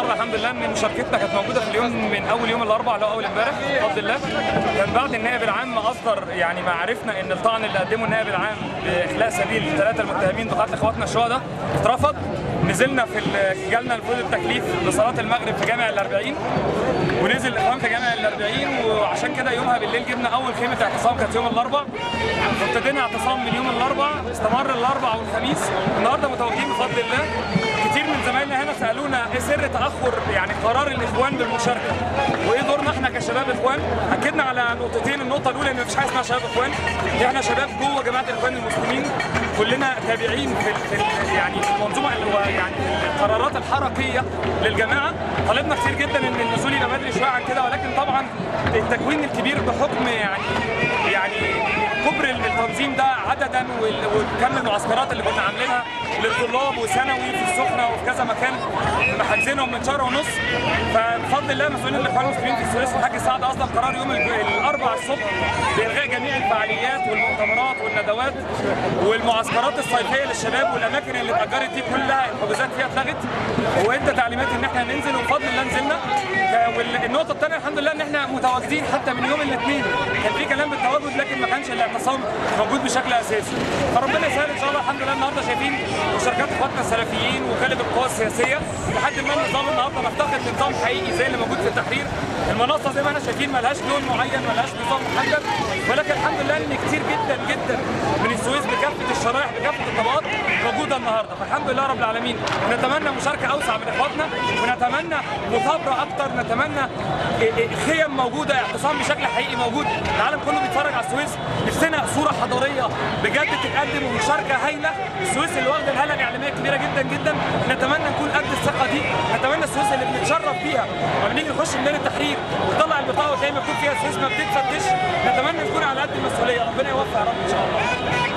النهارده الحمد لله ان مشاركتنا كانت موجوده في اليوم من اول يوم الاربعاء اللي هو اول امبارح بفضل الله. كان بعد النائب العام اصدر يعني ما عرفنا ان الطعن اللي قدمه النائب العام باخلاء سبيل الثلاثه المتهمين بقتل اخواتنا الشهداء اترفض. نزلنا جالنا المفروض التكليف لصلاه المغرب في جامع الأربعين، ونزل الاخوان في جامع الأربعين، وعشان كده يومها بالليل جبنا اول خيمه اعتصام كانت يوم الاربعاء، وابتدينا اعتصام من يوم الاربعاء استمر الاربعاء والخميس. النهارده متواجدين بفضل الله. كتير من زمايلنا هنا سالونا ايه سر تاخر يعني قرار الاخوان بالمشاركه وايه دورنا احنا كشباب اخوان. اكدنا على نقطتين، النقطه الاولى ان مفيش حاجه اسمها شباب اخوان، احنا شباب جوه جماعه الاخوان المسلمين كلنا تابعين في يعني في المنظومه يعني القرارات الحركيه للجماعه. طالبنا كتير جدا ان النزول يبقى بدري شويه عن كده، ولكن طبعا التكوين الكبير بحكم يعني كبر التنظيم ده عددا وكم المعسكرات اللي كنا عاملينها للطلاب وثانوي في السخنه وفي كذا مكان محجزينهم من شهر ونص. فبفضل الله مسؤولين الاخوان المسلمين في السويس وحاج سعد اصدر قرار يوم الاربعاء الصبح بالغاء جميع الفعاليات والمؤتمرات والندوات والمعسكرات الصيفيه للشباب، والاماكن اللي اتاجرت دي كلها الحجوزات فيها اتلغت، وادى تعليمات ان احنا ننزل وبفضل الله نزلنا. والنقطه الثانيه الحمد لله ان احنا متواجدين حتى من يوم الاثنين، كان في كلام بالتواجد لكن ما كانش الاعتصام موجود بشكل اساسي. فربنا يسهل ان شاء الله. الحمد لله النهارده شايفين مشاركات اخواتنا السلفيين وغالب القوى السياسيه لحد ما النظام النهارده نفتقد لنظام حقيقي زي اللي موجود في التحرير. المنصه زي ما احنا شايفين مالهاش لون معين، مالهاش نظام محدد، ولكن الحمد لله ان كتير جدا جدا من السويس بكافه الشرائح بكافه الطبقات موجوده النهارده، فالحمد لله رب العالمين. ونتمنى مشاركه اوسع من اخواتنا، ونتمنى مثابره اكتر، نتمنى خيم موجوده، اعتصام بشكل حقيقي موجود. العالم كله بيتفرج على السويس، نفسنا صوره حضاريه بجد تتقدم ومشاركه هايله. السويس اللي واخده الهاله الاعلاميه كبيره جدا جدا، نتمنى نكون قد الثقه دي، نتمنى السويس اللي بنتشرف بيها لما بنيجي نخش ميدان التحرير وتطلع البطاقه وتلاقي مكتوب فيها السويس ما بتتفتش، نتمنى نكون على قد المسؤوليه. ربنا يوفق يا رب ان شاء الله.